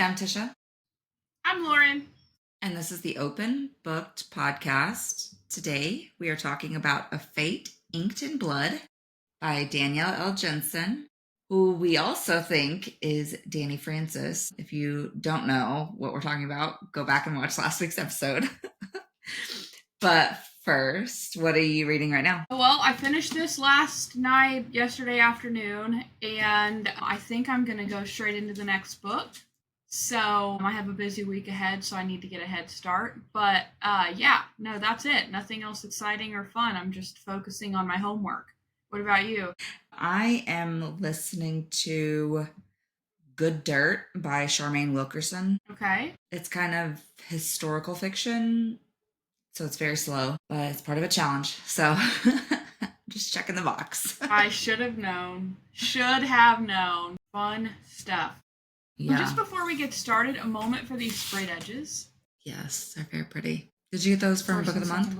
I'm Tisha. I'm Loren. And this is the Open Booked podcast. Today we are talking about A Fate Inked in Blood by Danielle L Jensen, who we also think is Danny Francis. If you don't know what we're talking about, go back and watch last week's episode. But first, what are you reading right now? Well, I finished this yesterday afternoon, and I think I'm going to go straight into the next book. So I have a busy week ahead, so I need to get a head start. But that's it. Nothing else exciting or fun. I'm just focusing on my homework. What about you? I am listening to Good Dirt by Charmaine Wilkerson. Okay. It's kind of historical fiction, so it's very slow, but it's part of a challenge. So just checking the box. I should have known. Should have known. Fun stuff. Yeah. Just before we get started, a moment for these sprayed edges. Yes, they're very pretty. Did you get those from Book of the Month?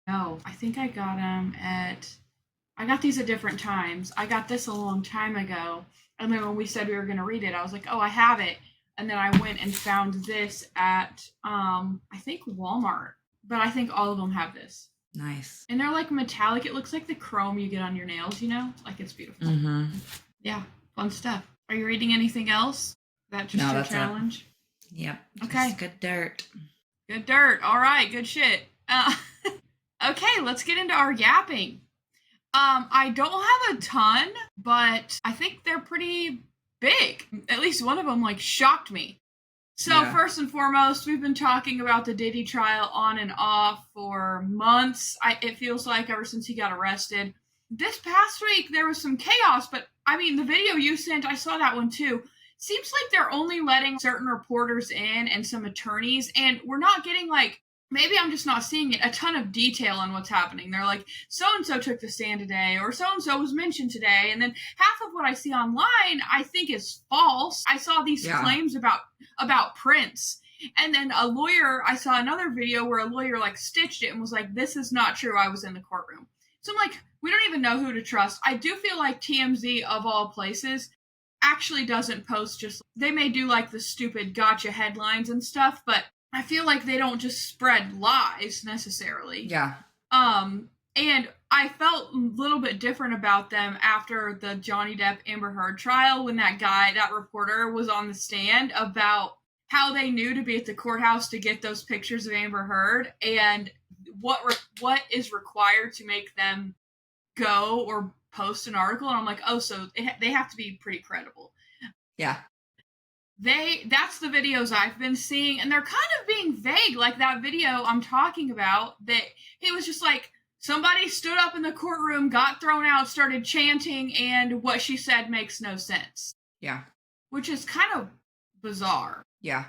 No, I think I got them I got these at different times. I got this a long time ago. And then when we said we were going to read it, I was like, oh, I have it. And then I went and found this at, I think Walmart. But I think all of them have this. Nice. And they're like metallic. It looks like the chrome you get on your nails, you know? Like, it's beautiful. Mm-hmm. Yeah, fun stuff. Are you reading anything else? That's your challenge? Yep. Okay. Good dirt. Good dirt. All right. Good shit. Okay, let's get into our yapping. I don't have a ton, but I think they're pretty big. At least one of them, shocked me. So First and foremost, we've been talking about the Diddy trial on and off for months. It feels like ever since he got arrested. This past week, there was some chaos, but I mean, the video you sent, I saw that one too. Seems like they're only letting certain reporters in and some attorneys, and we're not getting maybe I'm just not seeing it, a ton of detail on what's happening. They're like, so-and-so took the stand today, or so-and-so was mentioned today, and then half of what I see online I think is false. I saw these claims about Prince, and then I saw another video where a lawyer stitched it and was like, this is not true, I was in the courtroom. So I'm like, we don't even know who to trust. I do feel like TMZ, of all places, actually doesn't post they may do the stupid gotcha headlines and stuff, but I feel like they don't just spread lies necessarily. Yeah. And I felt a little bit different about them after the Johnny Depp Amber Heard trial when that reporter was on the stand about how they knew to be at the courthouse to get those pictures of Amber Heard and what is required to make them go or post an article. And I'm like, oh, so they have to be pretty credible. Yeah. That's the videos I've been seeing, and they're kind of being vague, like that video I'm talking about, that it was just somebody stood up in the courtroom, got thrown out, started chanting, and what she said makes no sense. Yeah. Which is kind of bizarre. Yeah.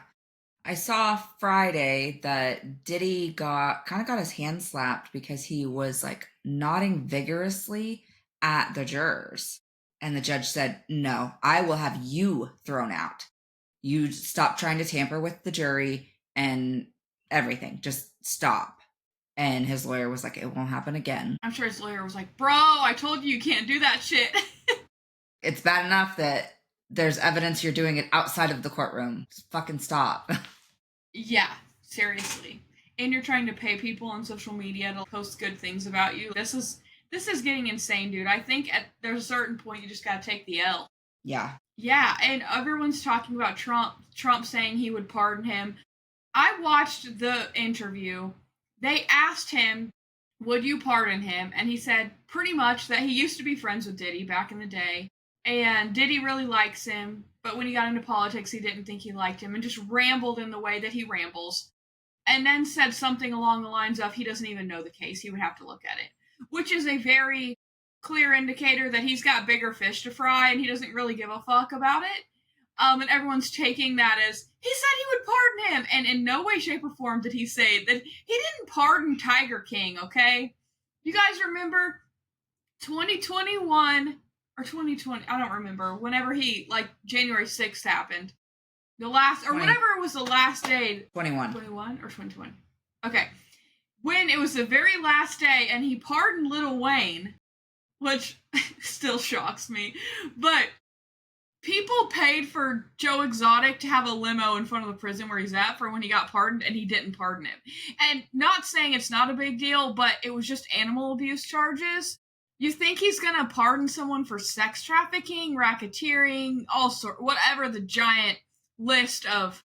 I saw Friday that Diddy got his hand slapped because he was nodding vigorously at the jurors. And the judge said, no, I will have you thrown out. You stop trying to tamper with the jury and everything. Just stop. And his lawyer was like, it won't happen again. I'm sure his lawyer was like, bro, I told you can't do that shit. It's bad enough that there's evidence you're doing it outside of the courtroom. Just fucking stop. Yeah, seriously. And you're trying to pay people on social media to post good things about you. This is getting insane, dude. I think there's a certain point you just gotta take the L. Yeah. Yeah, and everyone's talking about Trump saying he would pardon him. I watched the interview. They asked him, would you pardon him? And he said pretty much that he used to be friends with Diddy back in the day. And Diddy really likes him. But when he got into politics, he didn't think he liked him. And just rambled in the way that he rambles. And then said something along the lines of, he doesn't even know the case. He would have to look at it. Which is a very clear indicator that he's got bigger fish to fry and he doesn't really give a fuck about it. And everyone's taking that as, he said he would pardon him. And in no way, shape, or form did he say that he didn't pardon Tiger King, okay? You guys remember 2021 or 2020, I don't remember, whenever January 6th happened. The last, or 20. whatever it was the last day. 21. 21 or 2020. Okay. When it was the very last day and he pardoned Lil Wayne, which still shocks me, but People paid for Joe Exotic to have a limo in front of the prison where he's at for when he got pardoned, and he didn't pardon him. And not saying it's not a big deal, but it was just animal abuse charges. You think he's gonna pardon someone for sex trafficking, racketeering, all sort, whatever the giant list of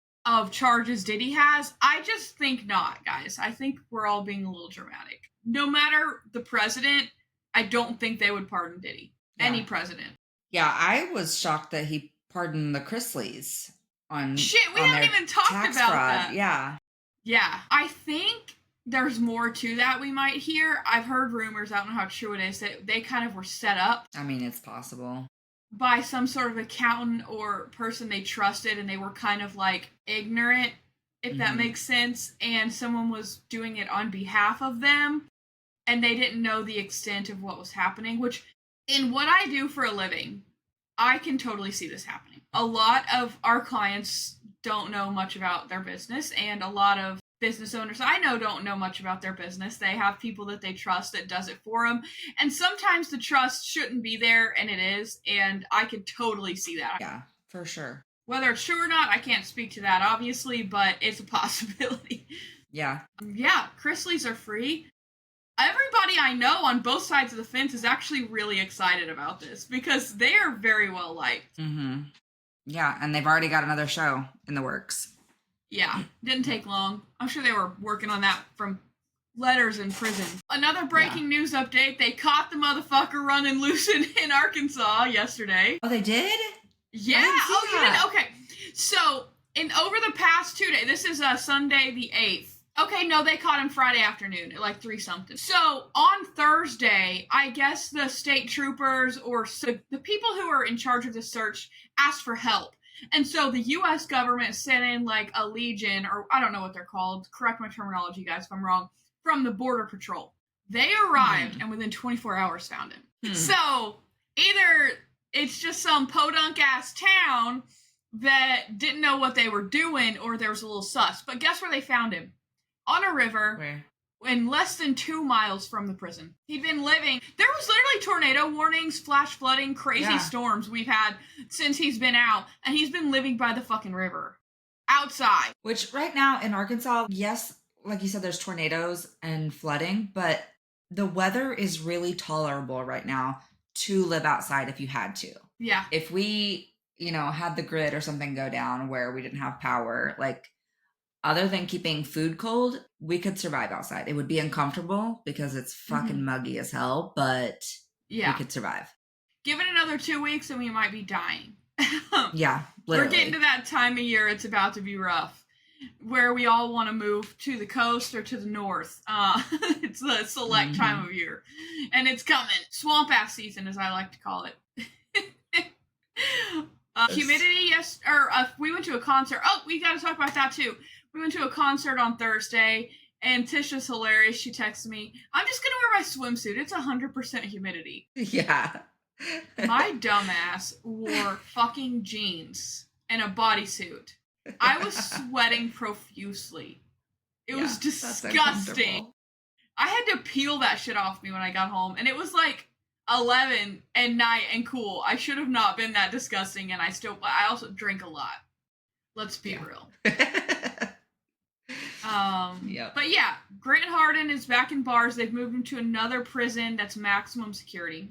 charges Diddy has? I just think not, guys. I think we're all being a little dramatic. No matter the president, I don't think they would pardon Diddy. Yeah. Any president. Yeah, I was shocked that he pardoned the Chrisleys on Shit, we on haven't their even talked tax about fraud. that. Yeah. Yeah, I think there's more to that we might hear. I've heard rumors, I don't know how true it is, that they kind of were set up I mean, it's possible. by some sort of accountant or person they trusted, and they were kind of like ignorant, if that makes sense, and someone was doing it on behalf of them, and they didn't know the extent of what was happening, which, in what I do for a living, I can totally see this happening. A lot of our clients don't know much about their business, and a lot of business owners I know don't know much about their business. They have people that they trust that does it for them, and sometimes the trust shouldn't be there, and it is, and I could totally see that. Yeah, for sure. Whether it's true or not, I can't speak to that, obviously, but it's a possibility. Yeah. Yeah, Chrisleys are free. Everybody I know on both sides of the fence is actually really excited about this because they are very well liked. Mm-hmm. Yeah, and they've already got another show in the works. Yeah, didn't take long. I'm sure they were working on that from letters in prison. Another breaking news update. They caught the motherfucker running loose in Arkansas yesterday. Oh, they did? Yeah. Oh, you didn't? Okay. So, over the past 2 days, this is Sunday the 8th. Okay, no, they caught him Friday afternoon at like 3 something. So, on Thursday, I guess the state troopers or the people who are in charge of the search asked for help. And so the U.S. government sent in like a legion, or I don't know what they're called, correct my terminology, guys, if I'm wrong, from the Border Patrol. They arrived and within 24 hours found him. So, either it's just some podunk-ass town that didn't know what they were doing, or there was a little sus. But guess where they found him? On a river. Where? In less than 2 miles from the prison. He'd been living. There was literally tornado warnings, flash flooding, crazy storms we've had since he's been out, and he's been living by the fucking river. Outside. Which right now in Arkansas, yes, like you said, there's tornadoes and flooding, but the weather is really tolerable right now to live outside if you had to. Yeah. If we, had the grid or something go down where we didn't have power, like, other than keeping food cold, we could survive outside. It would be uncomfortable because it's fucking muggy as hell, but we could survive. Give it another 2 weeks and we might be dying. Yeah, literally. We're getting to that time of year it's about to be rough, where we all want to move to the coast or to the north. It's the select time of year, and it's coming. Swamp-ass season, as I like to call it. Humidity, yes, we went to a concert. Oh, we got to talk about that too. We went to a concert on Thursday, and Tisha's hilarious. She texted me, I'm just going to wear my swimsuit. It's 100% humidity. Yeah. My dumbass wore fucking jeans and a bodysuit. I was sweating profusely. It was disgusting. I had to peel that shit off me when I got home, and it was like 11 at night and cool. I should have not been that disgusting, and I also drink a lot. Let's be real. But yeah, Grant Hardin is back in bars. They've moved him to another prison that's maximum security.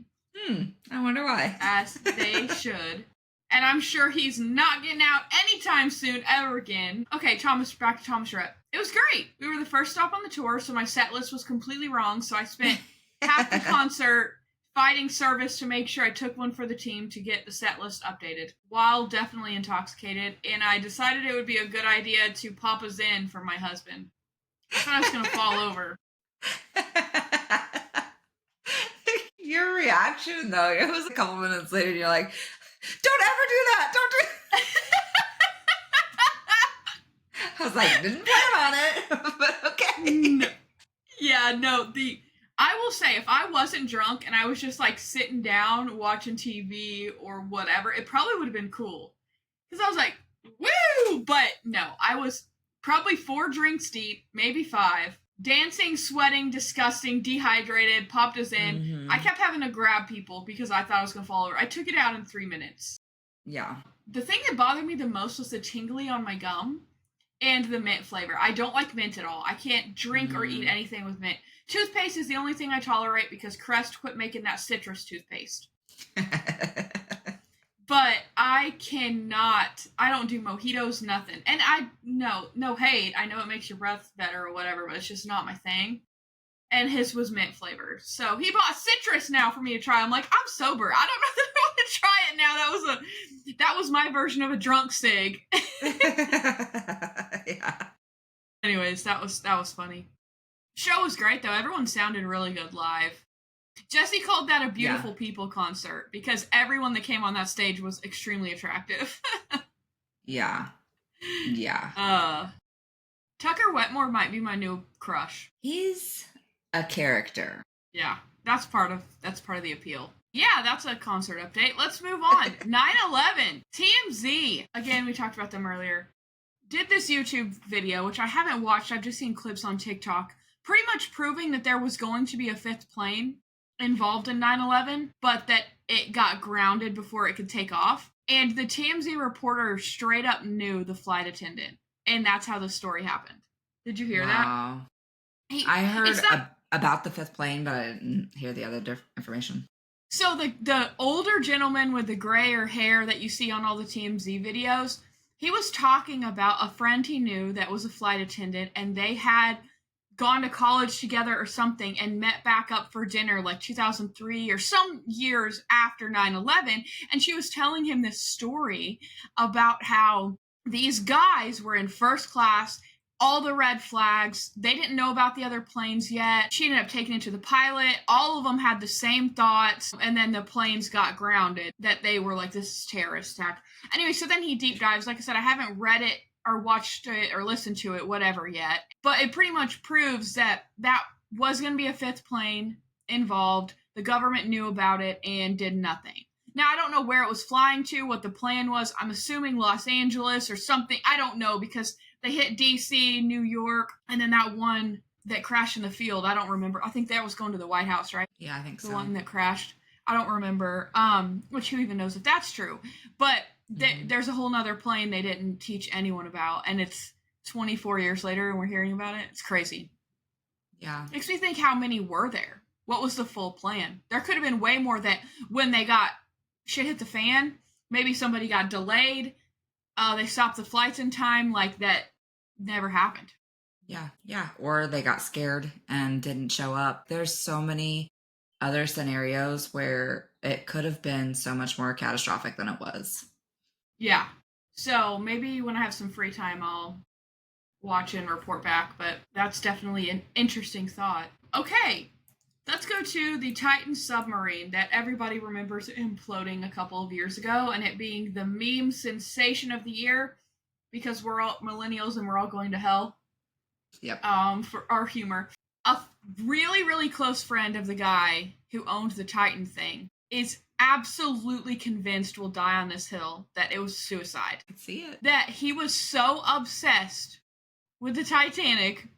I wonder why. As they should. And I'm sure he's not getting out anytime soon, ever again. Okay, back to Thomas Rhett. It was great. We were the first stop on the tour, so my set list was completely wrong, so I spent half the concert fighting service to make sure I took one for the team to get the set list updated, while definitely intoxicated, and I decided it would be a good idea to pop a Zen for my husband. I thought I was going to fall over. Your reaction, though, it was a couple minutes later, and you're like, don't ever do that! Don't do I was like, didn't plan on it, but okay. No. Yeah, no, I will say, if I wasn't drunk and I was just like sitting down watching TV or whatever, it probably would have been cool. Because I was like, woo! But no, I was probably 4 drinks deep, maybe 5. Dancing, sweating, disgusting, dehydrated, popped us in. I kept having to grab people because I thought I was going to fall over. I took it out in 3 minutes. Yeah. The thing that bothered me the most was the tingly on my gum and the mint flavor. I don't like mint at all. I can't drink or eat Mm. anything with mint. Toothpaste is the only thing I tolerate because Crest quit making that citrus toothpaste. But I cannot. I don't do mojitos, nothing. And no hate. I know it makes your breath better or whatever, but it's just not my thing. And his was mint flavored. So he bought citrus now for me to try. I'm like, I'm sober. I don't know that I want to try it now. That was my version of a drunk cig. Yeah. Anyways, that was funny. Show was great though. Everyone sounded really good live. Jesse called that a Yeah. beautiful people concert because everyone that came on that stage was extremely attractive. Yeah. Yeah. Tucker Wetmore might be my new crush. He's a character. Yeah, that's part of the appeal. Yeah, that's a concert update. Let's move on. 9/11. TMZ. Again, we talked about them earlier. Did this YouTube video, which I haven't watched. I've just seen clips on TikTok, pretty much proving that there was going to be a fifth plane involved in 9/11, but that it got grounded before it could take off. And the TMZ reporter straight up knew the flight attendant, and that's how the story happened. Did you hear that? Wow. I heard about the fifth plane, but I didn't hear the other information. So the older gentleman with the grayer hair that you see on all the TMZ videos, he was talking about a friend he knew that was a flight attendant, and they had gone to college together or something and met back up for dinner like 2003 or some years after 9/11. And she was telling him this story about how these guys were in first class, all the red flags. They didn't know about the other planes yet. She ended up taking it to the pilot. All of them had the same thoughts. And then the planes got grounded, that they were like, this is terrorist attack. Anyway, so then he deep dives. Like I said, I haven't read it or watched it or listened to it, whatever yet. But it pretty much proves that was going to be a fifth plane involved. The government knew about it and did nothing. Now, I don't know where it was flying to, what the plan was. I'm assuming Los Angeles or something. I don't know because they hit D.C., New York, and then that one that crashed in the field. I don't remember. I think that was going to the White House, right? Yeah, I think so. The one that crashed. I don't remember. Which who even knows if that's true. But there's a whole nother plane they didn't teach anyone about, and it's 24 years later and we're hearing about it. It's crazy. Yeah. Makes me think, how many were there? What was the full plan? There could have been way more that when they got shit hit the fan, maybe somebody got delayed, they stopped the flights in time, like that never happened. Yeah. Or they got scared and didn't show up. There's so many other scenarios where it could have been so much more catastrophic than it was. Yeah. So maybe when I have some free time, I'll watch and report back, but that's definitely an interesting thought. Okay, let's go to the Titan submarine that everybody remembers imploding a couple of years ago and it being the meme sensation of the year because we're all millennials and we're all going to hell. Yep. For our humor. A really, really close friend of the guy who owned the Titan thing is absolutely convinced we'll die on this hill that it was suicide. I can see it. That he was so obsessed with the Titanic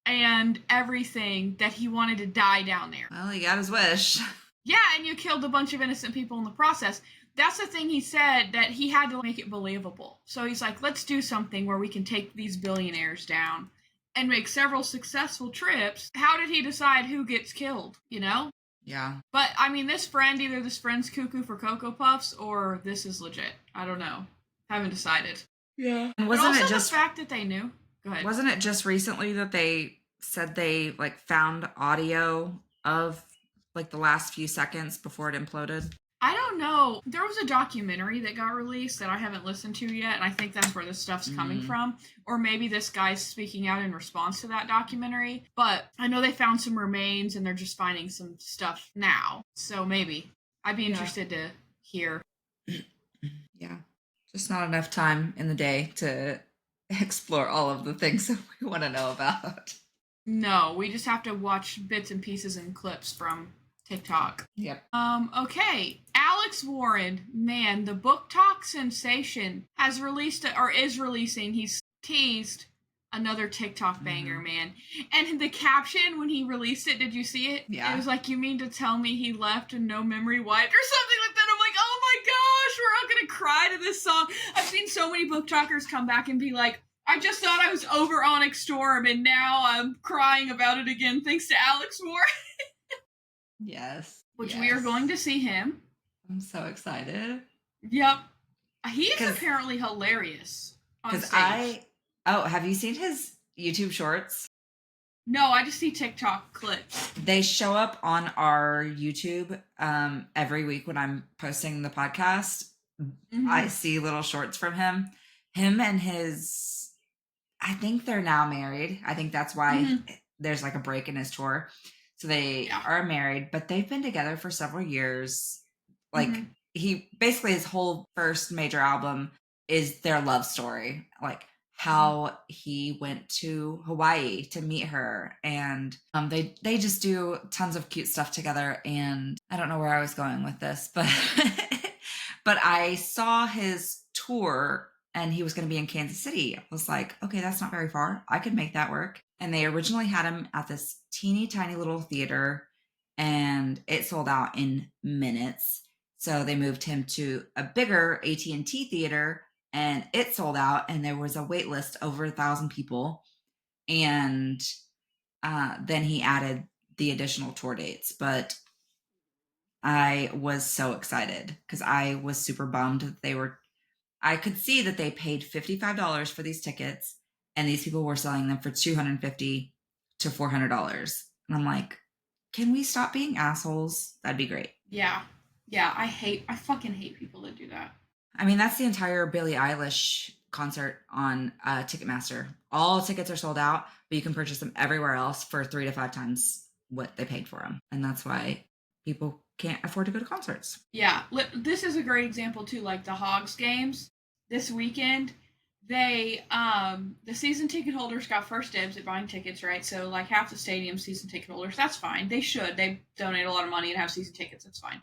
and everything that he wanted to die down there. Well, he got his wish. Yeah, and you killed a bunch of innocent people in the process. That's the thing he said, that he had to make it believable. So he's like, let's do something where we can take these billionaires down and make several successful trips. How did he decide who gets killed, you know? Yeah. But, I mean, either this friend's cuckoo for Cocoa Puffs or this is legit. I don't know. Haven't decided. Yeah. And wasn't it just the fact that they knew? Go ahead. Wasn't it just recently that they said they like found audio of like the last few seconds before it imploded? I don't know. There was a documentary that got released that I haven't listened to yet, and I think that's where this stuff's coming from. Or maybe this guy's speaking out in response to that documentary. But I know they found some remains, and they're just finding some stuff now. So maybe. I'd be interested to hear. Yeah. Just not enough time in the day to explore all of the things that we want to know about. No, we just have to watch bits and pieces and clips from TikTok. Yep. Okay. Alex Warren, man, the BookTok sensation has released or is releasing. He's teased another TikTok banger, man. And the caption when he released it, did you see it? Yeah. It was like, you mean to tell me he left and no memory wiped or something like that. I'm like, oh my gosh, we're all gonna cry this song. I've seen so many book talkers come back and be like, I just thought I was over Onyx Storm and now I'm crying about it again thanks to Alex Moore. Yes. Which we are Yes. going to see him. I'm so excited. Yep. He is apparently hilarious on stage. Have you seen his YouTube shorts? No, I just see TikTok clips. They show up on our YouTube every week when I'm posting the podcast. Mm-hmm. I see little shorts from him. Him and his, I think they're now married. I think that's why there's like a break in his tour. So they are married, but they've been together for several years. Like he basically, his whole first major album is their love story. Like how he went to Hawaii to meet her, and they just do tons of cute stuff together. And I don't know where I was going with this, but but I saw his tour and he was going to be in Kansas City. I was like, okay, that's not very far. I could make that work. And they originally had him at this teeny tiny little theater and it sold out in minutes. So they moved him to a bigger AT&T theater and it sold out, and there was a wait list over 1,000 people. And then he added the additional tour dates. But I was so excited because I was super bummed that I could see that they paid $55 for these tickets and these people were selling them for $250 to $400. And I'm like, can we stop being assholes? That'd be great. Yeah. Yeah, I fucking hate people that do that. I mean, that's the entire Billie Eilish concert on Ticketmaster. All tickets are sold out, but you can purchase them everywhere else for 3 to 5 times what they paid for them. And that's why people can't afford to go to concerts. Yeah, this is a great example too, like the Hogs games this weekend. They the season ticket holders got first dibs at buying tickets, right? So like half the stadium season ticket holders, that's fine. They should. They donate a lot of money and have season tickets, that's fine.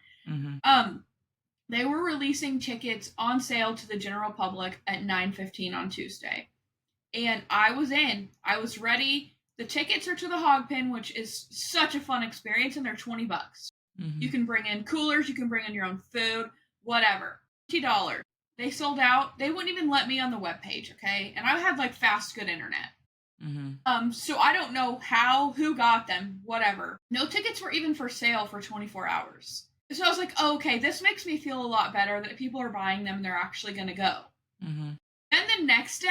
They were releasing tickets on sale to the general public at 9:15 on Tuesday. And I was ready. The tickets are to the Hog Pen, which is such a fun experience, and they're $20. You can bring in coolers, you can bring in your own food, whatever. $20. They sold out. They wouldn't even let me on the webpage, okay? And I had like fast, good internet. So I don't know who got them, whatever. No tickets were even for sale for 24 hours. So I was like, oh, okay, this makes me feel a lot better that people are buying them and they're actually going to go. Then the next day,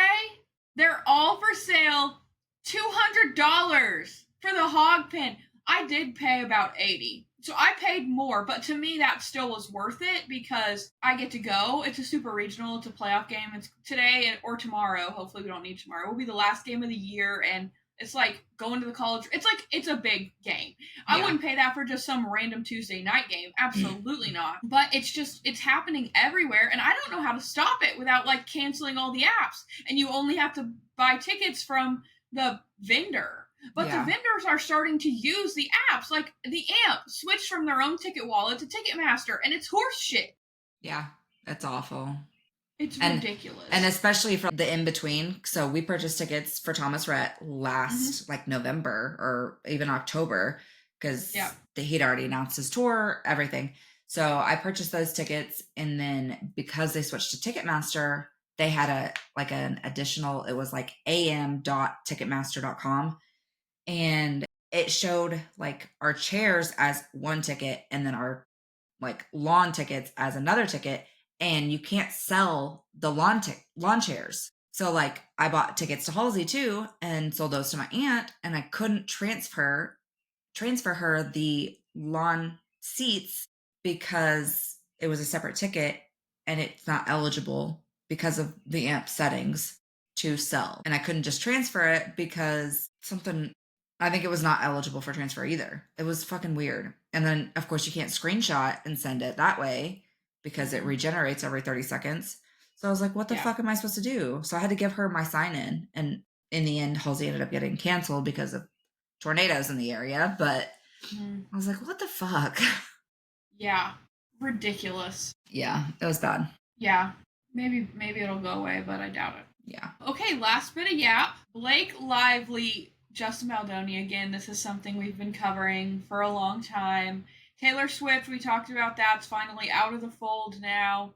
they're all for sale, $200 for the Hog Pen. I did pay about $80. So I paid more, but to me that still was worth it because I get to go. It's a super regional. It's a playoff game. It's today or tomorrow. Hopefully we don't need tomorrow. It will be the last game of the year, and it's like going to the college. It's a big game. I wouldn't pay that for just some random Tuesday night game. Absolutely not. But it's happening everywhere, and I don't know how to stop it without like canceling all the apps. And you only have to buy tickets from the vendor. But the vendors are starting to use the apps, like the AMP switched from their own ticket wallet to Ticketmaster, and it's horse shit. Yeah, that's awful. It's ridiculous. And especially from the in-between. So we purchased tickets for Thomas Rhett last like November or even October because he'd already announced his tour, everything. So I purchased those tickets, and then because they switched to Ticketmaster, they had an additional, it was like am.ticketmaster.com. And it showed like our chairs as one ticket and then our like lawn tickets as another ticket. And you can't sell the lawn chairs. So like I bought tickets to Halsey too and sold those to my aunt, and I couldn't transfer her the lawn seats because it was a separate ticket and it's not eligible because of the AMP settings to sell. And I couldn't just transfer it because I think it was not eligible for transfer either. It was fucking weird. And then, of course, you can't screenshot and send it that way because it regenerates every 30 seconds. So I was like, what the fuck am I supposed to do? So I had to give her my sign-in. And in the end, Halsey ended up getting canceled because of tornadoes in the area. But I was like, what the fuck? Yeah. Ridiculous. Yeah, it was bad. Yeah. Maybe it'll go away, but I doubt it. Yeah. Okay, last bit of yap. Blake Lively, Justin Baldoni again. This is something we've been covering for a long time. Taylor Swift, we talked about that. It's finally out of the fold now.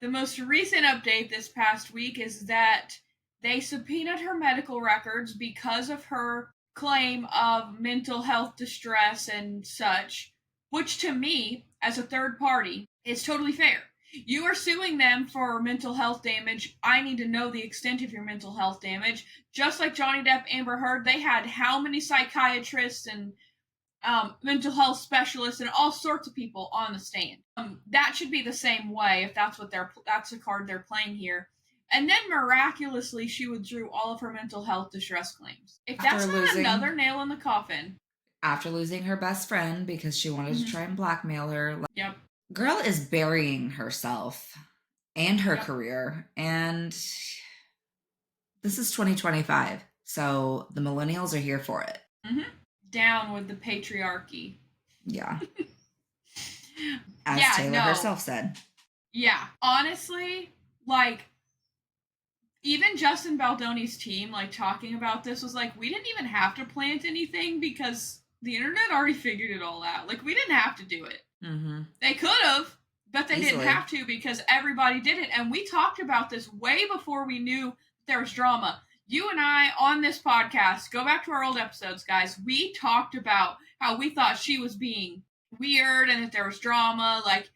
The most recent update this past week is that they subpoenaed her medical records because of her claim of mental health distress and such, which to me, as a third party, is totally fair. You are suing them for mental health damage. I need to know the extent of your mental health damage. Just like Johnny Depp, Amber Heard, they had how many psychiatrists and mental health specialists and all sorts of people on the stand. That should be the same way if that's the card they're playing here. And then miraculously, she withdrew all of her mental health distress claims. If that's not another nail in the coffin. After losing her best friend because she wanted to try and blackmail her. Yep. Girl is burying herself and her career. And this is 2025. So the millennials are here for it. Mm-hmm. Down with the patriarchy. Yeah. As Taylor herself said. Yeah. Honestly, like, even Justin Baldoni's team, like, talking about this was like, we didn't even have to plant anything because the internet already figured it all out. Like, we didn't have to do it. Mm-hmm. They could have, but they didn't have to because everybody did it. And we talked about this way before we knew there was drama. You and I, on this podcast, go back to our old episodes, guys, we talked about how we thought she was being weird and that there was drama. Like,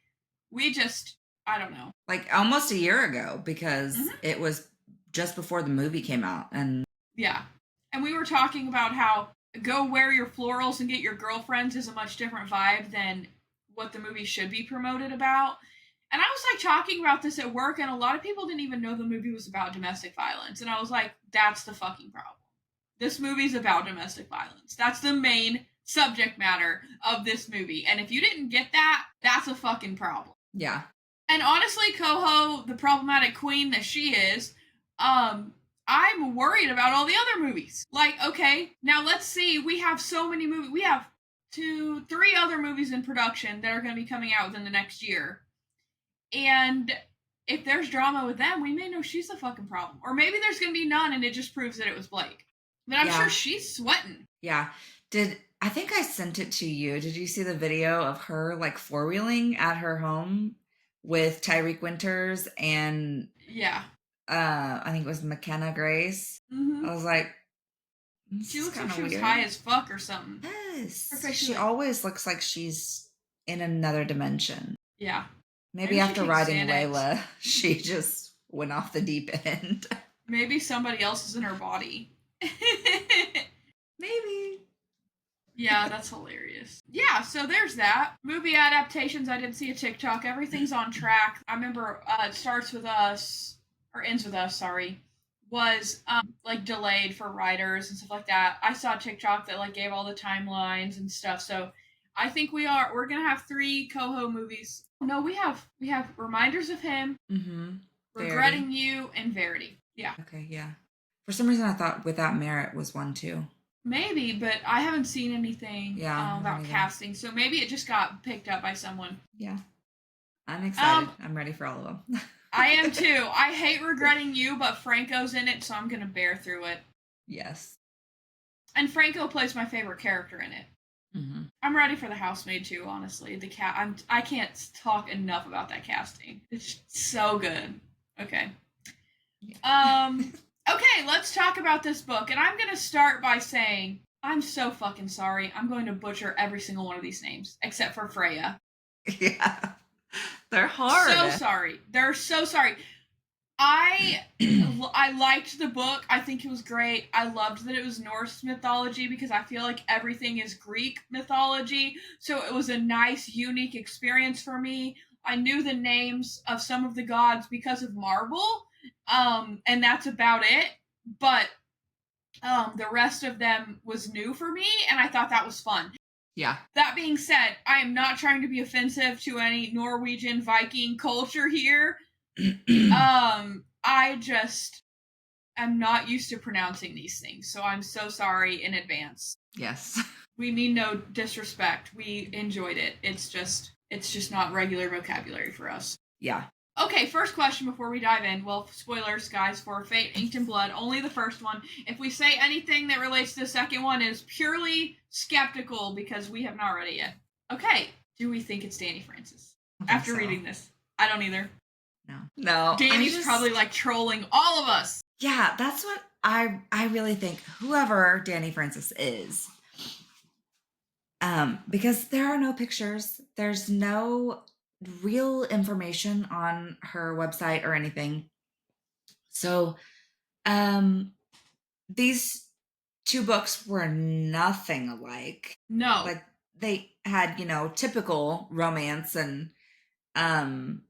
we just, I don't know. Like, almost a year ago, because it was just before the movie came out. And yeah. And we were talking about how go wear your florals and get your girlfriends is a much different vibe than what the movie should be promoted about. And I was like talking about this at work, and a lot of people didn't even know the movie was about domestic violence. And I was like, that's the fucking problem. This movie's about domestic violence. That's the main subject matter of this movie. And if you didn't get that, that's a fucking problem. Yeah. And honestly, Coho, the problematic queen that she is, I'm worried about all the other movies. Like, okay, now let's see. We have so many movies. We have 3 other movies in production that are going to be coming out within the next year. And if there's drama with them, we may know she's the fucking problem. Or maybe there's going to be none and it just proves that it was Blake. But I'm sure she's sweating. Yeah. I think I sent it to you. Did you see the video of her, like, four-wheeling at her home with Tyreek Winters and... Yeah. I think it was McKenna Grace. Mm-hmm. I was like... She looks like she was high as fuck or something. Yes. She always looks like she's in another dimension. Yeah. Maybe after riding Layla, she just went off the deep end. Maybe somebody else is in her body. Maybe. Yeah, that's hilarious. Yeah, so there's that. Movie adaptations, I did see a TikTok. Everything's on track. I remember It Starts With Us, or Ends With Us, sorry, was like delayed for writers and stuff like that. I saw a TikTok that like gave all the timelines and stuff. So I think we're gonna have 3 Coho movies. No, we have Reminders of Him, Regretting You, and Verity. Yeah. Okay, yeah. For some reason I thought Without Merit was one too. Maybe, but I haven't seen anything about casting, so maybe it just got picked up by someone. Yeah. I'm excited. I'm ready for all of them. I am too. I hate Regretting You, but Franco's in it, so I'm going to bear through it. Yes. And Franco plays my favorite character in it. Mm-hmm. I'm ready for The Housemaid too, honestly. I can't talk enough about that casting. It's so good. Okay. Yeah. Okay, let's talk about this book. And I'm going to start by saying, I'm so fucking sorry. I'm going to butcher every single one of these names, except for Freya. Yeah. They're hard. So sorry. They're so sorry. I liked the book. I think it was great. I loved that it was Norse mythology because I feel like everything is Greek mythology. So it was a nice, unique experience for me. I knew the names of some of the gods because of Marvel. And that's about it. But the rest of them was new for me, and I thought that was fun. Yeah. That being said, I am not trying to be offensive to any Norwegian Viking culture here. I just am not used to pronouncing these things, so I'm so sorry in advance. Yes. We mean no disrespect. We enjoyed it. It's just not regular vocabulary for us. Yeah. Okay, first question before we dive in. Well, spoilers, guys, for Fate, Inked in Blood, only the first one. If we say anything that relates to the second one, it is purely skeptical because we have not read it yet. Okay, do we think it's Danny Francis? After reading this. I don't either. No. Danny's probably like trolling all of us. Yeah, that's what I really think. Whoever Danny Francis is, because there are no pictures, there's no real information on her website or anything. So, these two books were nothing alike. No. Like they had, typical romance and um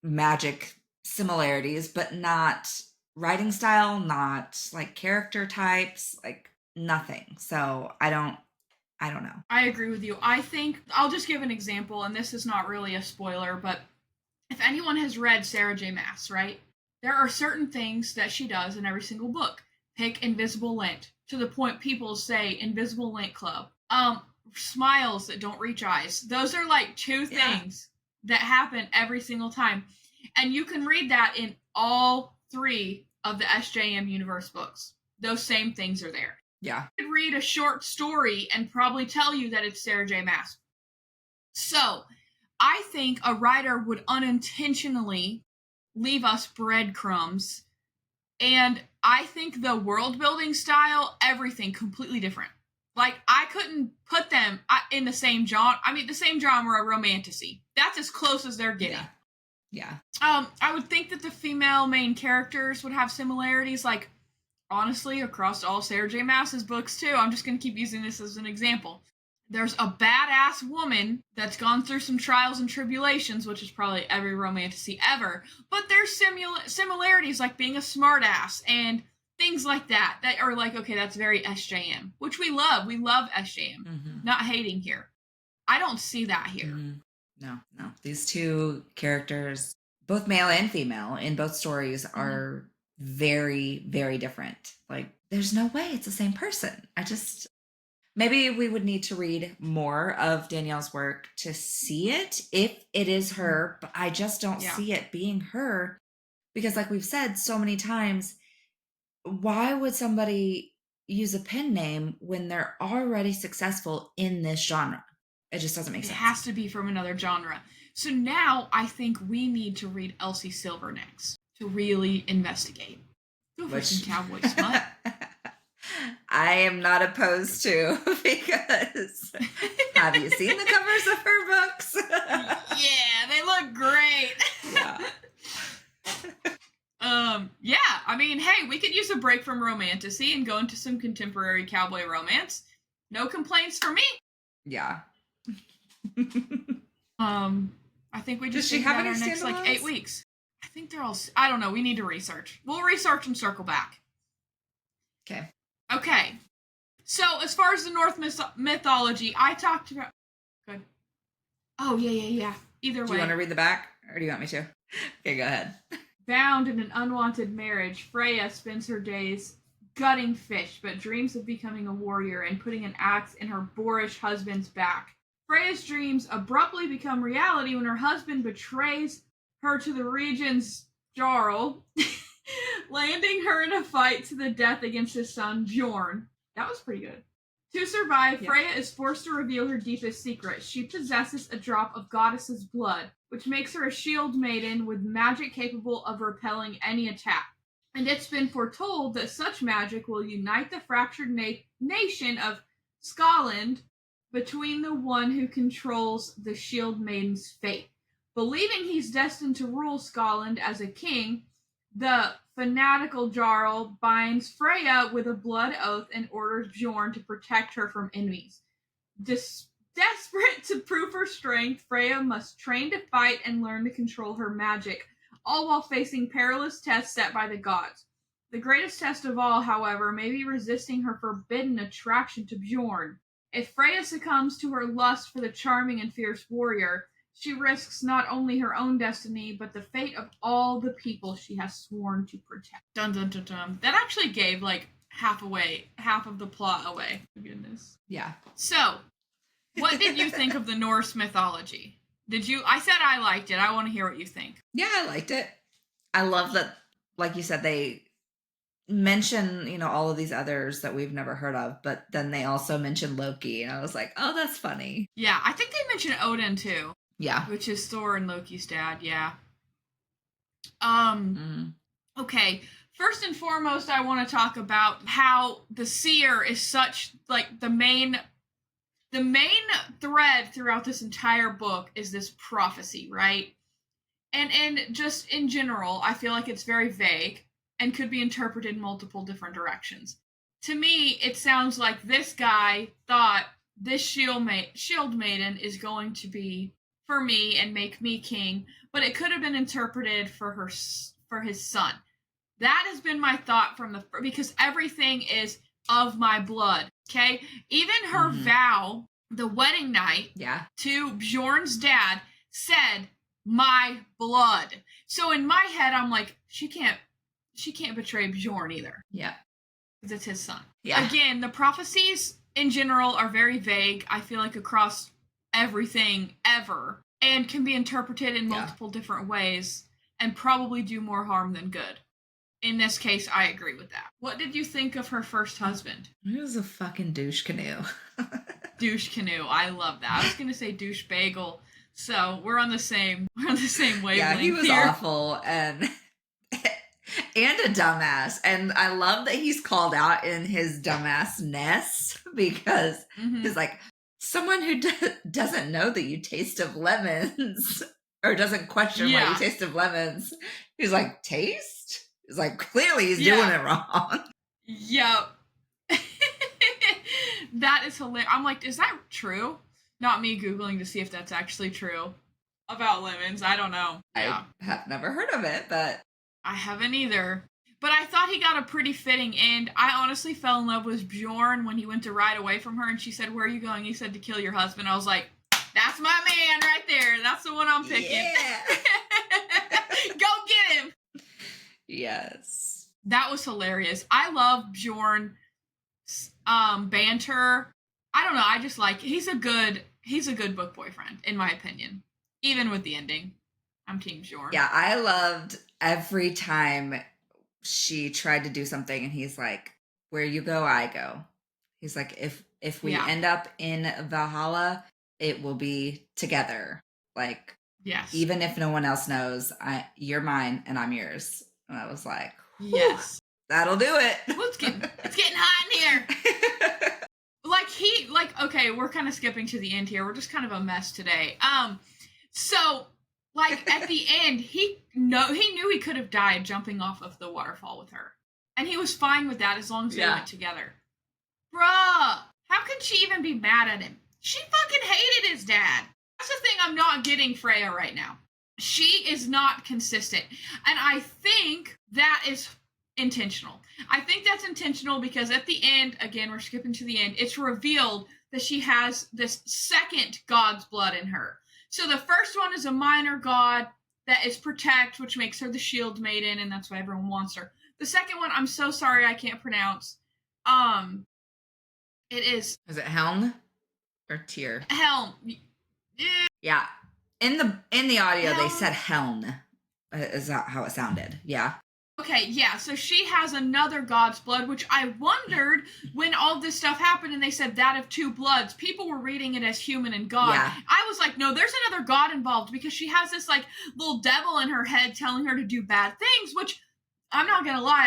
magic similarities, but not writing style, not like character types, like nothing. So I don't know. I agree with you. I think I'll just give an example, and this is not really a spoiler, but if anyone has read Sarah J. Maas, right? There are certain things that she does in every single book. Pick invisible lint, to the point people say invisible lint club. Smiles that don't reach eyes. Those are like two things that happen every single time. And you can read that in all three of the SJM universe books. Those same things are there. Yeah. You could read a short story and probably tell you that it's Sarah J. Maas. So, I think a writer would unintentionally leave us breadcrumbs. And I think the world building style, everything completely different. Like, I couldn't put them in the same genre. I mean, the same genre, romantasy. That's as close as they're getting. Yeah. I would think that the female main characters would have similarities, like, honestly, across all Sarah J. Maas's books, too. I'm just going to keep using this as an example. There's a badass woman that's gone through some trials and tribulations, which is probably every romantasy ever, but there's similarities like being a smartass and things like that are like, okay, that's very SJM, which we love. We love SJM. Mm-hmm. Not hating here. I don't see that here. Mm-hmm. No. These two characters, both male and female, in both stories are very, very different. Like, there's no way it's the same person. Maybe we would need to read more of Danielle's work to see it, if it is her, but I just don't see it being her. Because like we've said so many times, why would somebody use a pen name when they're already successful in this genre? It just doesn't make sense. It has to be from another genre. So now I think we need to read Elsie Silver next to really investigate. Go for some cowboy smut. I am not opposed to, because have you seen the covers of her books? Yeah, they look great. Yeah, I mean, hey, we could use a break from romantasy and go into some contemporary cowboy romance. No complaints for me. Yeah. I think we just have our next like 8 weeks. I think they're all. I don't know. We need to research. We'll research and circle back. Okay. So as far as the Norse mythology, I talked about. Good. Oh yeah. Either way. Do you want to read the back, or do you want me to? Okay, go ahead. Bound in an unwanted marriage, Freya spends her days gutting fish, but dreams of becoming a warrior and putting an axe in her boorish husband's back. Freya's dreams abruptly become reality when her husband betrays her to the region's Jarl, landing her in a fight to the death against his son, Bjorn. That was pretty good. To survive, Freya is forced to reveal her deepest secret. She possesses a drop of goddess's blood, which makes her a shield maiden with magic capable of repelling any attack. And it's been foretold that such magic will unite the fractured nation of Scotland between the one who controls the shield maiden's fate. Believing he's destined to rule Scotland as a king, the fanatical Jarl binds Freya with a blood oath and orders Bjorn to protect her from enemies. Desperate to prove her strength, Freya must train to fight and learn to control her magic, all while facing perilous tests set by the gods. The greatest test of all, however, may be resisting her forbidden attraction to Bjorn. If Freya succumbs to her lust for the charming and fierce warrior, she risks not only her own destiny, but the fate of all the people she has sworn to protect. Dun dun dun dun. That actually gave like half of the plot away. For goodness. Yeah. So, what did you think of the Norse mythology? I said I liked it. I want to hear what you think. Yeah, I liked it. I love that, like you said, they mention, all of these others that we've never heard of, but then they also mention Loki, and I was like, oh, that's funny. Yeah, I think they mention Odin too. Yeah. Which is Thor and Loki's dad, yeah. Um, okay. First and foremost, I want to talk about how the seer is such like the main thread throughout this entire book is this prophecy, right? And just in general, I feel like it's very vague and could be interpreted in multiple different directions. To me, it sounds like this guy thought this shield maiden is going to be for me and make me king, but it could have been interpreted for his son. That has been my thought from the because everything is of my blood. Okay, even her vow, the wedding night, to Bjorn's dad said my blood. So in my head, I'm like, she can't betray Bjorn either. Yeah, because it's his son. Yeah. Again, the prophecies in general are very vague. I feel like across everything ever, and can be interpreted in multiple different ways, and probably do more harm than good. In this case, I agree with that. What did you think of her first husband? He was a fucking douche canoe. Douche canoe. I love that. I was gonna say douche bagel. So we're on the same wavelength. Yeah, he was awful and a dumbass. And I love that he's called out in his dumbassness because he's like, someone who doesn't know that you taste of lemons or doesn't question why you taste of lemons. He's like, taste? He's like, clearly he's doing it wrong. Yep. That is hilarious. I'm like, is that true? Not me Googling to see if that's actually true about lemons. I don't know. I have never heard of it, but I haven't either. But I thought he got a pretty fitting end. I honestly fell in love with Bjorn when he went to ride away from her and she said, where are you going? He said, to kill your husband. I was like, that's my man right there. That's the one I'm picking. Yeah. Go get him. Yes. That was hilarious. I love Bjorn's banter. I don't know. I just like he's a good book boyfriend, in my opinion. Even with the ending. I'm Team Bjorn. Yeah, I loved every time she tried to do something and he's like, where you go, I go. He's like, if we end up in Valhalla, it will be together. Like, yes. Even if no one else knows, you're mine and I'm yours. And I was like, yes. That'll do it. It's getting hot in here. Okay, we're kind of skipping to the end here. We're just kind of a mess today. So like at the end, he knew he could have died jumping off of the waterfall with her. And he was fine with that as long as they went together. Bruh, how could she even be mad at him? She fucking hated his dad. That's the thing I'm not getting Freya right now. She is not consistent. And I think that is intentional. I think that's intentional because at the end, again, we're skipping to the end, it's revealed that she has this second god's blood in her. So the first one is a minor god that is protect, which makes her the shield maiden, and that's why everyone wants her. The second one, I'm so sorry I can't pronounce. It is... Is it Helm or Tyr? Helm. Yeah. In the audio, Helm. They said Helm. Is that how it sounded? Yeah. Okay, yeah, so she has another god's blood, which I wondered when all this stuff happened and they said that of two bloods. People were reading it as human and god. Yeah. I was like, no, there's another god involved because she has this, like, little devil in her head telling her to do bad things, which, I'm not gonna lie,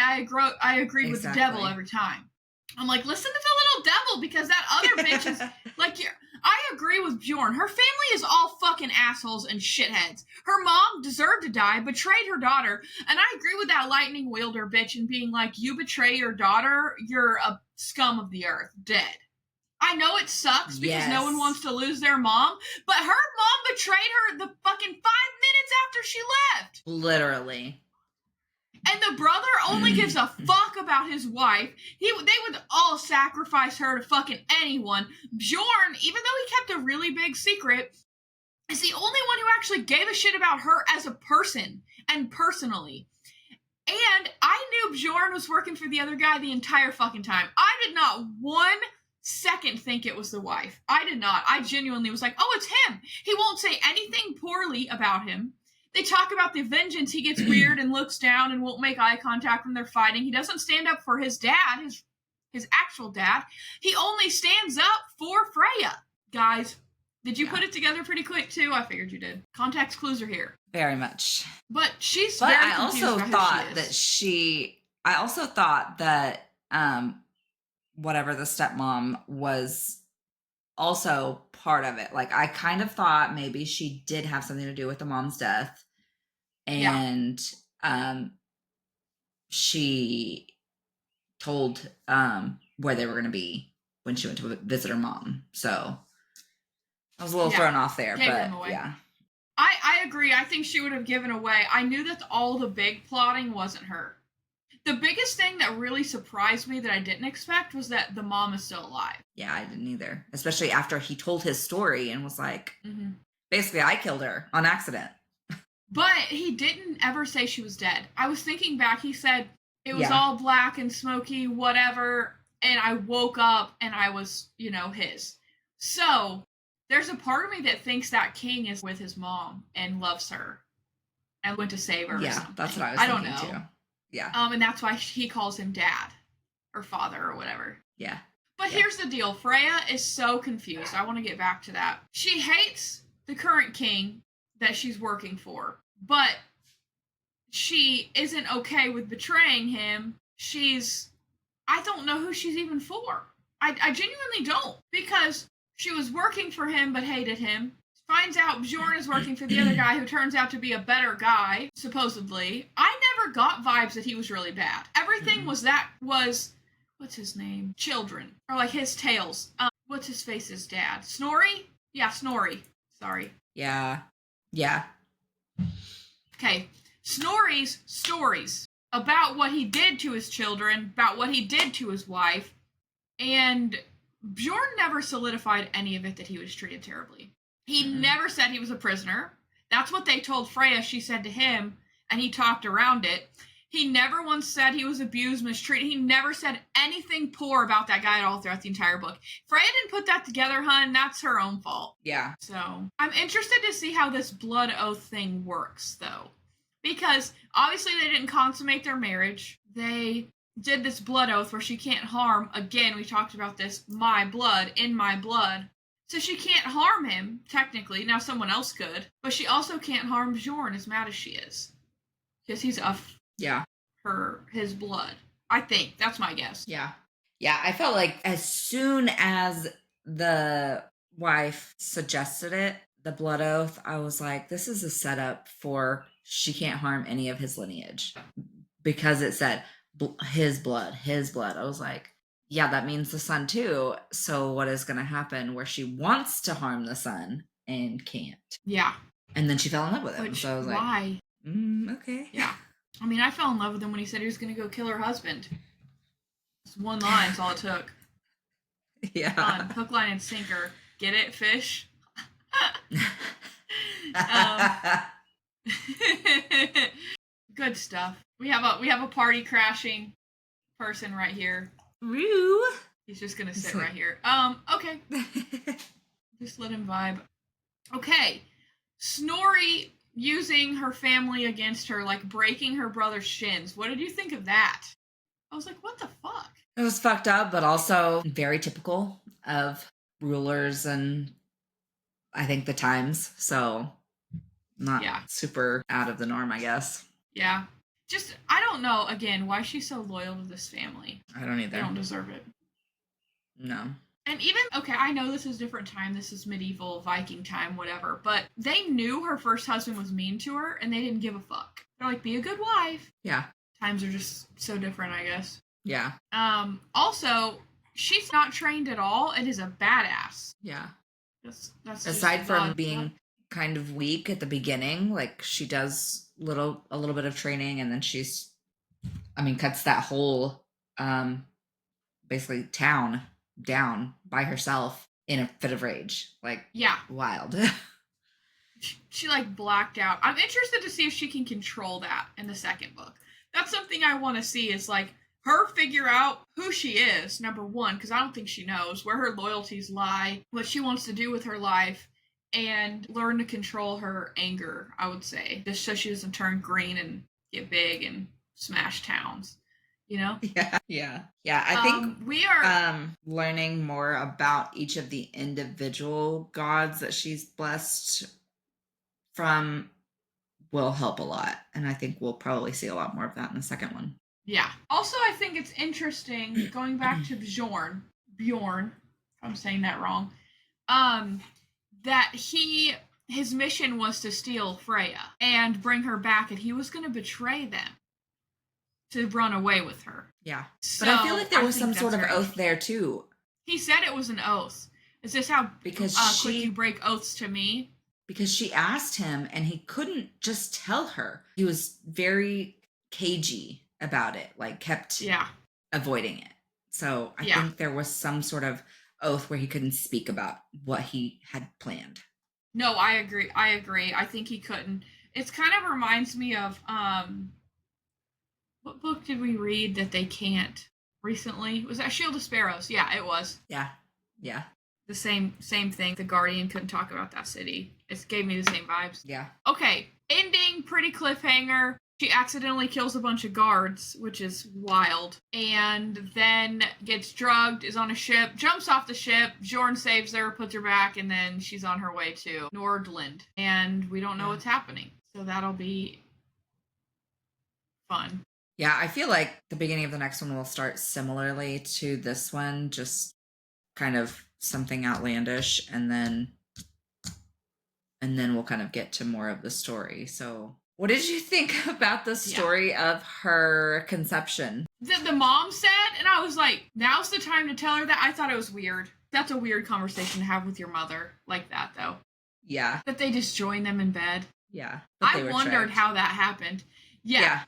I agree with the devil every time. I'm like, listen to the little devil because that other bitch is, like, I agree with Bjorn. Her family is all fucking assholes and shitheads. Her mom deserved to die, betrayed her daughter, and I agree with that lightning wielder bitch and being like, you betray your daughter, you're a scum of the earth, dead. I know it sucks because no one wants to lose their mom, but her mom betrayed her the fucking 5 minutes after she left. Literally. And the brother only gives a fuck about his wife. They would all sacrifice her to fucking anyone. Bjorn, even though he kept a really big secret, is the only one who actually gave a shit about her as a person and personally. And I knew Bjorn was working for the other guy the entire fucking time. I did not 1 second think it was the wife. I did not. I genuinely was like, oh, it's him. He won't say anything poorly about him. They talk about the vengeance. He gets weird and looks down and won't make eye contact when they're fighting. He doesn't stand up for his dad, his actual dad. He only stands up for Freya. Guys, Did you put it together pretty quick too? I figured you did. Context clues are here. Very much. But she's But very I confused also about thought who that I also thought that whatever the stepmom was also part of it. Like I kind of thought maybe she did have something to do with the mom's death, and she told where they were going to be when she went to visit her mom. So I was a little thrown off there, gave but them away. yeah. I agree. I think she would have given away. I knew that all the big plotting wasn't her. The biggest thing that really surprised me that I didn't expect was that the mom is still alive. Yeah, I didn't either. Especially after he told his story and was like, basically, I killed her on accident. But he didn't ever say she was dead. I was thinking back. He said it was all black and smoky, whatever. And I woke up and I was, his. So there's a part of me that thinks that king is with his mom and loves her and went to save her. Yeah, that's what I was thinking too. Yeah. And that's why he calls him dad or father or whatever. Yeah. But here's the deal. Freya is so confused. I want to get back to that. She hates the current king that she's working for, but she isn't okay with betraying him. I don't know who she's even for. I genuinely don't, because she was working for him but hated him. Finds out Bjorn is working for the other guy who turns out to be a better guy, supposedly. I never got vibes that he was really bad. Everything was what's his name? Children. Or like his tales. What's his face's dad? Snorri? Yeah, Snorri. Sorry. Yeah. Yeah. Okay. Snorri's stories about what he did to his children, about what he did to his wife, and Bjorn never solidified any of it that he was treated terribly. He never said he was a prisoner. That's what they told Freya she said to him, and he talked around it. He never once said he was abused, mistreated. He never said anything poor about that guy at all throughout the entire book. Freya didn't put that together, hun. That's her own fault. Yeah. So, I'm interested to see how this blood oath thing works, though. Because, obviously, they didn't consummate their marriage. They did this blood oath where she can't harm, again, we talked about this, my blood, in my blood. So she can't harm him, technically. Now someone else could. But she also can't harm Bjorn, as mad as she is. Because he's of his blood. I think. That's my guess. Yeah. Yeah, I felt like as soon as the wife suggested it, the blood oath, I was like, this is a setup for she can't harm any of his lineage. Because it said his blood, his blood. I was like, yeah, that means the son too. So what is going to happen where she wants to harm the son and can't? Yeah. And then she fell in love with him. Which, so I was like, why? Okay. Yeah. I mean, I fell in love with him when he said he was going to go kill her husband. It's one line, that's all it took. Yeah. Hook, line, and sinker. Get it, fish? Good stuff. We have a party crashing person right here. Woo! He's just gonna sit right here. Okay. Just let him vibe. Okay. Snorri using her family against her, like breaking her brother's shins. What did you think of that? I was like, what the fuck? It was fucked up, but also very typical of rulers and I think the times. So not super out of the norm, I guess. Yeah. Just, I don't know, again, why she's so loyal to this family. I don't either. They don't deserve it. No. And even, okay, I know this is different time. This is medieval, Viking time, whatever. But they knew her first husband was mean to her, and they didn't give a fuck. They're like, be a good wife. Yeah. Times are just so different, I guess. Yeah. Also, she's not trained at all and is a badass. Yeah. That's aside from being kind of weak at the beginning, like she does a little bit of training, and then she's, cuts that whole basically town down by herself in a fit of rage. Like, yeah, wild. She like blacked out. I'm interested to see if she can control that in the second book. That's something I want to see, is like her figure out who she is, number one, because I don't think she knows where her loyalties lie, what she wants to do with her life, and learn to control her anger, I would say, just so she doesn't turn green and get big and smash towns. you know? Yeah. I think We are, learning more about each of the individual gods that she's blessed from will help a lot. And I think we'll probably see a lot more of that in the second one. yeah. Also, I think it's interesting going back to Bjorn, if I'm saying that wrong, um, that his mission was to steal Freya and bring her back, and he was going to betray them to run away with her. Yeah. But I feel like So there I was some think sort that's of very oath there interesting. too. He said it was an oath. Is this how Because quick you break oaths to me? she asked him and he couldn't just tell her. He was very cagey about it, like kept Yeah. avoiding it. So I Yeah. think there was some sort of oath where he couldn't speak about what he had planned. No, I agree. I agree. I think he couldn't. It's kind of reminds me of what book did we read that they can't recently? Was that Shield of Sparrows? Yeah, it was. Yeah. Yeah. The same thing. The Guardian couldn't talk about that city. It gave me the same vibes. Yeah. Okay, ending pretty cliffhanger. She accidentally kills a bunch of guards, which is wild, and then gets drugged, is on a ship, jumps off the ship, Bjorn saves her, puts her back, and then she's on her way to Nordland. And we don't know what's happening. So that'll be fun. Yeah, I feel like the beginning of the next one will start similarly to this one, just kind of something outlandish, and then we'll kind of get to more of the story. So what did you think about the story of her conception? The mom said, and I was like, now's the time to tell her that. I thought it was weird. That's a weird conversation to have with your mother like that, though. Yeah. That they just join them in bed. Yeah. I wondered how that happened. Yeah.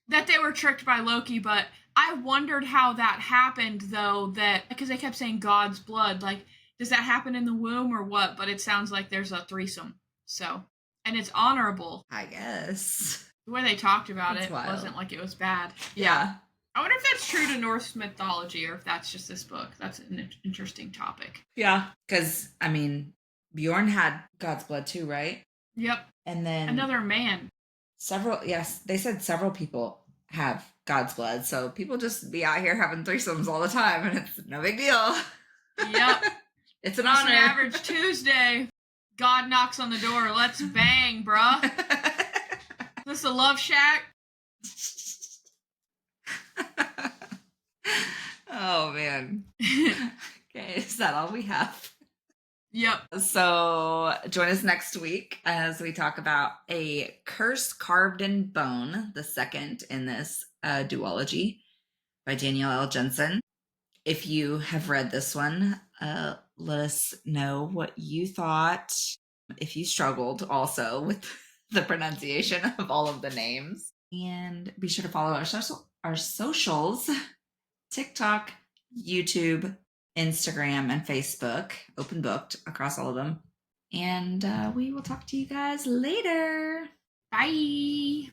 That they were tricked by Loki, but I wondered how that happened, though, that because they kept saying God's blood. Like, does that happen in the womb or what? But it sounds like there's a threesome. So, and it's honorable. I guess. The way they talked about That's it wild. wasn't like it was bad. Yeah. I wonder if that's true to Norse mythology or if that's just this book. That's an interesting topic. Yeah. Because, I mean, Bjorn had God's blood too, right? Yep. And then another man. They said several people have God's blood. So people just be out here having threesomes all the time and it's no big deal. Yep. It's an honor. An average Tuesday. God knocks on the door. Let's bang, bruh. Is this a love shack? Oh, man. Okay, is that all we have? Yep. So join us next week as we talk about A Curse Carved in Bone, the second in this duology by Danielle L Jensen. If you have read this one, let us know what you thought. If you struggled also with the pronunciation of all of the names. And be sure to follow our socials, TikTok, YouTube, Instagram, and Facebook, open booked across all of them. And we will talk to you guys later. Bye.